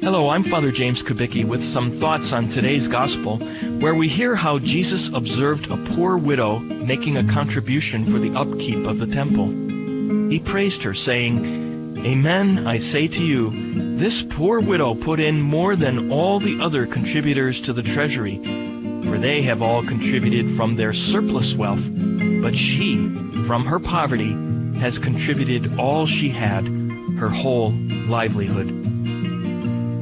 Hello, I'm Father James Kubicki with some thoughts on today's gospel, where we hear how Jesus observed a poor widow making a contribution for the upkeep of the temple. He praised her, saying, "Amen, I say to you, this poor widow put in more than all the other contributors to the treasury, for they have all contributed from their surplus wealth, but she, from her poverty, has contributed all she had, her whole livelihood."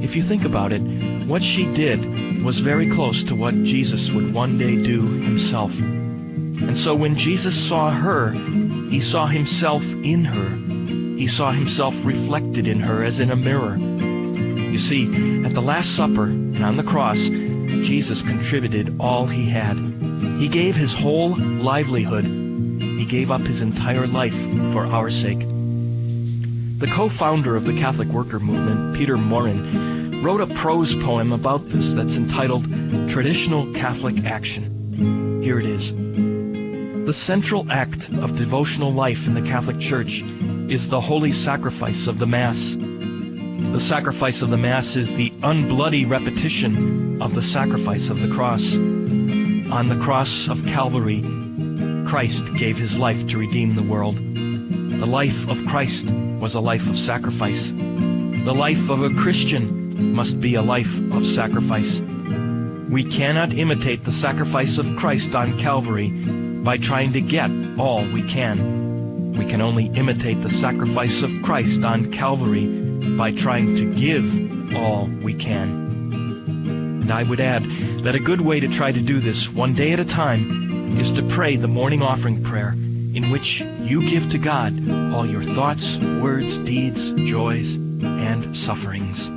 If you think about it, what she did was very close to what Jesus would one day do himself. And so when Jesus saw her, he saw himself in her. He saw himself reflected in her as in a mirror. You see, at the Last Supper and on the cross, Jesus contributed all he had. He gave his whole livelihood. He gave up his entire life for our sake. The co-founder of the Catholic Worker Movement, Peter Morin, wrote a prose poem about this that's entitled Traditional Catholic Action. Here it is. The central act of devotional life in the Catholic Church is the holy sacrifice of the Mass. The sacrifice of the Mass is the unbloody repetition of the sacrifice of the cross. On the cross of Calvary, Christ gave his life to redeem the world. The life of Christ was a life of sacrifice. The life of a Christian must be a life of sacrifice. We cannot imitate the sacrifice of Christ on Calvary by trying to get all we can. We can only imitate the sacrifice of Christ on Calvary by trying to give all we can. And I would add that a good way to try to do this one day at a time is to pray the morning offering prayer, in which you give to God all your thoughts, words, deeds, joys, and sufferings.